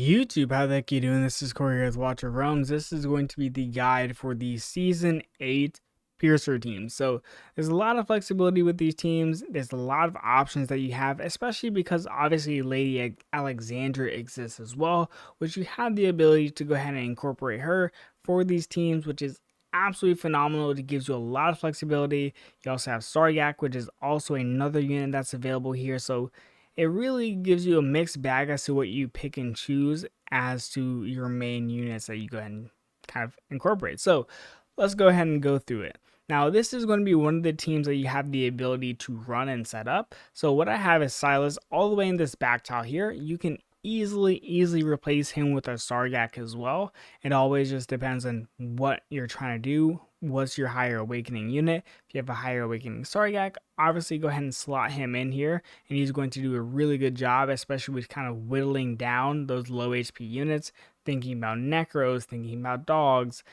YouTube, how the heck you doing? This is Corey here with Watcher Realms. This is going to be the guide for the Season 8 Piercer teams. So there's a lot of flexibility with these teams. There's a lot of options that you have, especially because obviously Lady Alexandra exists as well, which you have the ability to go ahead and incorporate her for these teams, which is absolutely phenomenal. It gives you a lot of flexibility. You also have Sargak, which is also another unit that's available here. So it really gives you a mixed bag as to what you pick and choose as to your main units that you go ahead and kind of incorporate. So let's go ahead and go through it. Now, this is going to be one of the teams that you have the ability to run and set up. So what I have is Silas all the way in this back tile here. You can easily replace him with a Sargak as well. It always just depends on what you're trying to do. What's your higher awakening unit? If you have a higher awakening Sargak, obviously go ahead and slot him in here, and he's going to do a really good job, especially with kind of whittling down those low HP units, thinking about Necros, thinking about dogs,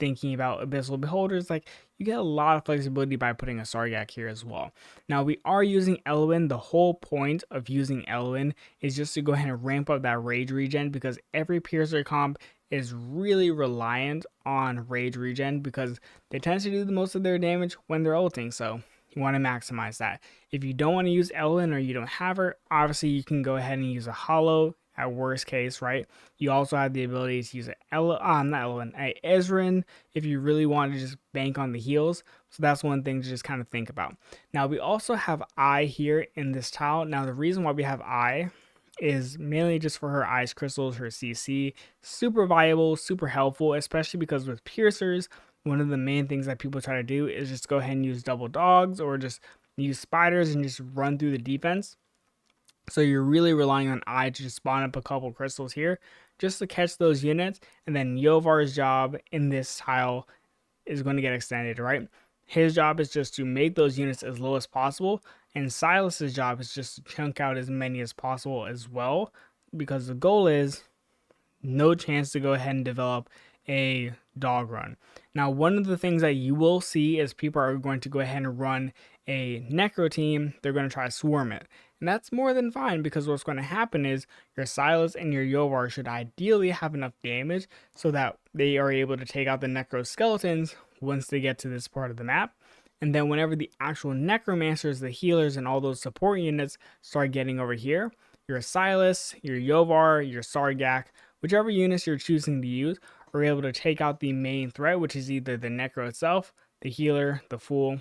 thinking about Abyssal Beholders. Like, you get a lot of flexibility by putting a Sargak here as well. Now, we are using Elwyn. The whole point of using Elwyn is just to go ahead and ramp up that rage regen, because every Piercer comp is really reliant on rage regen because they tend to do the most of their damage when they're ulting. So you want to maximize that. If you don't want to use Elwyn or you don't have her, obviously you can go ahead and use a Hollow at worst case, right? You also have the ability to use a Ezreal if you really want to just bank on the heals. So that's one thing to just kind of think about. Now we also have I here in this tile. Now the reason why we have I is mainly just for her ice crystals, her CC. Super viable, super helpful, especially because with piercers, one of the main things that people try to do is just go ahead and use double dogs or just use spiders and just run through the defense. So you're really relying on I to just spawn up a couple crystals here just to catch those units, and then Yovar's job in this tile is going to get extended, right? His job is just to make those units as low as possible, and Silas's job is just to chunk out as many as possible as well, because the goal is no chance to go ahead and develop a dog run. Now, one of the things that you will see is people are going to go ahead and run a Necro team. They're going to try to swarm it. And that's more than fine, because what's going to happen is your Silas and your Yovar should ideally have enough damage so that they are able to take out the Necro skeletons once they get to this part of the map. And then whenever the actual Necromancers, the healers, and all those support units start getting over here, your Silas, your Yovar, your Sargak, whichever units you're choosing to use, are able to take out the main threat, which is either the Necro itself, the healer, the Fool,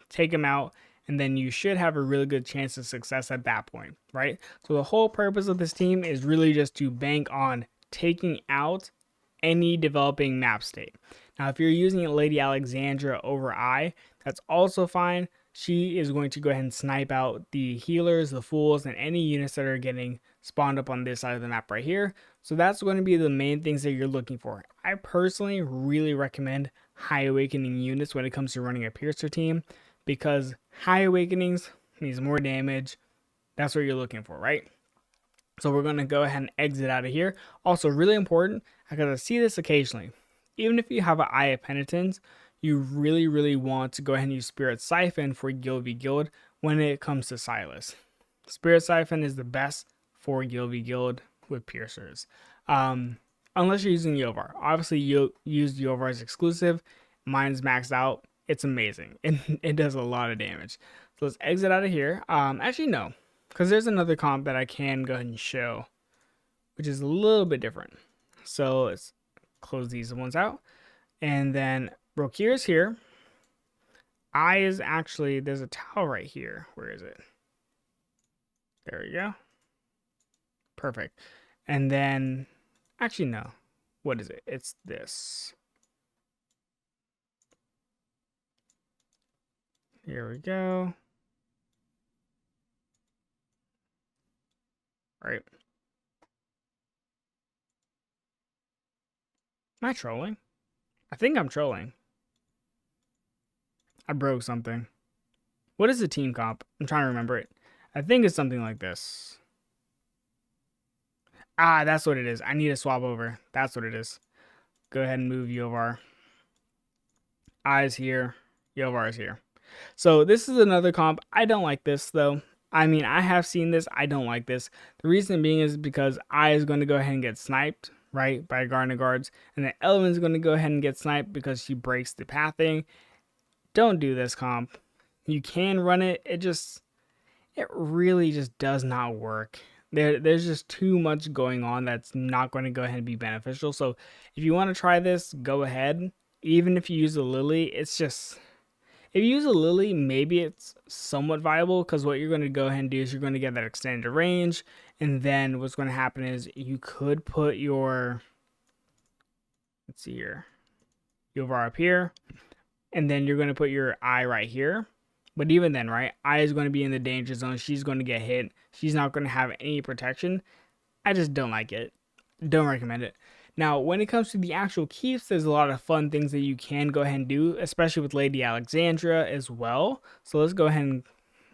take them out, and then you should have a really good chance of success at that point, right? So the whole purpose of this team is really just to bank on taking out any developing map state. Now, if you're using Lady Alexandra over I, that's also fine. She is going to go ahead and snipe out the healers, the fools, and any units that are getting spawned up on this side of the map right here. So that's going to be the main things that you're looking for. I personally really recommend High Awakening units when it comes to running a Piercer team, because High Awakenings means more damage. That's what you're looking for, right? So we're going to go ahead and exit out of here. Also, really important, because I see this occasionally. Even if you have an Eye of Penitence, you really want to go ahead and use Spirit Siphon for Guild v Guild when it comes to Silas. Spirit Siphon is the best for Guild v Guild with Piercers. Unless you're using Yovar. Obviously, you use Yovar's exclusive. Mine's maxed out. It's amazing. It does a lot of damage. So let's exit out of here. Actually, no. Because there's another comp that I can go ahead and show, which is a little bit different. So let's close these ones out. And then Rokir is here. I is actually, there's a towel right here. Where is it? There we go. Perfect. And then, actually, no. What is it? It's this. Here we go. All right. Am I trolling? I think I'm trolling. I broke something. What is the team comp? I'm trying to remember it. I think it's something like this. Ah, that's what it is. I need to swap over. That's what it is. Go ahead and move Yovar. Eyes here. Yovar is here. So this is another comp. I don't like this though. I mean, I have seen this. I don't like this. The reason being is because I is going to go ahead and get sniped, right, by Garnet guards. And then Element is going to go ahead and get sniped because she breaks the pathing. Don't do this, comp. You can run it. It really just does not work. There's just too much going on that's not going to go ahead and be beneficial. So if you want to try this, go ahead. Even if you use a Lily, it's just, if you use a Lily, maybe it's somewhat viable, because what you're going to go ahead and do is you're going to get that extended range. And then what's going to happen is you could put your, let's see here, Yovar up here. And then you're going to put your eye right here. But even then, right, eye is going to be in the danger zone. She's going to get hit. She's not going to have any protection. I just don't like it. Don't recommend it. Now, when it comes to the actual keeps, there's a lot of fun things that you can go ahead and do, especially with Lady Alexandria as well. So let's go ahead and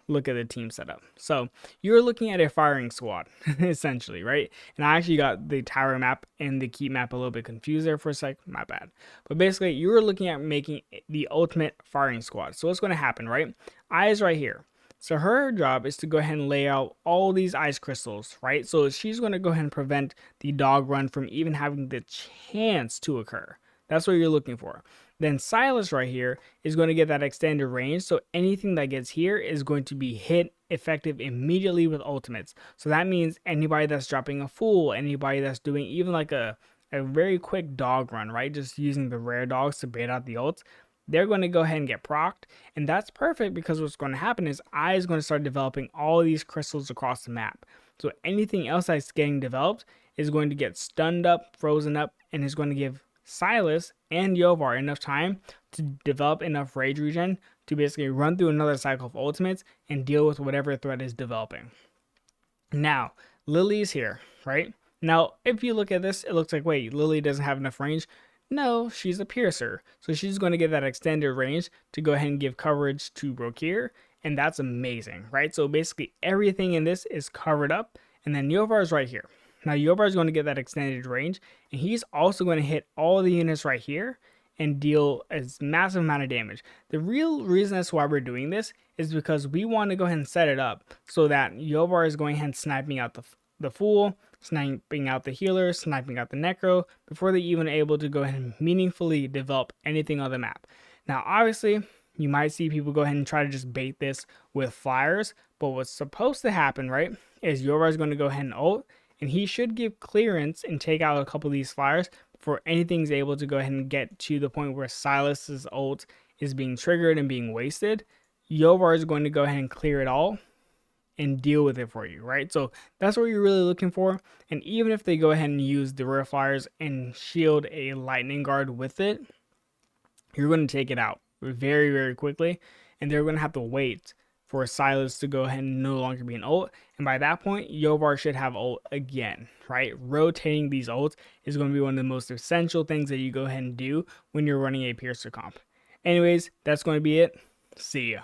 look at the team setup. So you're looking at a firing squad, essentially, right? And I actually got the tower map and the keep map a little bit confused there for a sec. My bad. But basically, you're looking at making the ultimate firing squad. So what's going to happen, right? Eye is right here. So her job is to go ahead and lay out all these ice crystals, right? So she's going to go ahead and prevent the dog run from even having the chance to occur. That's what you're looking for. Then Sylas right here is going to get that extended range. So anything that gets here is going to be hit effective immediately with ultimates. So that means anybody that's dropping a fool, anybody that's doing even like a very quick dog run, right? Just using the rare dogs to bait out the ults, they're going to go ahead and get procced. And that's perfect, because what's going to happen is Eye is going to start developing all of these crystals across the map. So anything else that's getting developed is going to get stunned up, frozen up, and is going to give Sylas and Yovar enough time to develop enough rage regen to basically run through another cycle of ultimates and deal with whatever threat is developing. Now, Lily's here, right? Now, if you look at this, it looks like, wait, Lily doesn't have enough range. No, she's a piercer. So she's going to get that extended range to go ahead and give coverage to Brokir. And that's amazing, right? So basically everything in this is covered up. And then Yovar is right here. Now Yovar is going to get that extended range. And he's also going to hit all the units right here and deal a massive amount of damage. The real reason that's why we're doing this is because we want to go ahead and set it up so that Yovar is going ahead and sniping out the Fool, sniping out the healer, sniping out the necro, before they're even able to go ahead and meaningfully develop anything on the map. Now, obviously, you might see people go ahead and try to just bait this with flyers, but what's supposed to happen, right, is Yovar is going to go ahead and ult, and he should give clearance and take out a couple of these flyers before anything's able to go ahead and get to the point where Sylas's ult is being triggered and being wasted. Yovar is going to go ahead and clear it all and deal with it for you, right? So that's what you're really looking for. And even if they go ahead and use the rare flyers and shield a lightning guard with it, you're going to take it out very, very quickly. And they're going to have to wait for Sylas to go ahead and no longer be an ult. And by that point, Yovar should have ult again, right? Rotating these ults is going to be one of the most essential things that you go ahead and do when you're running a Piercer comp. Anyways, that's going to be it. See ya.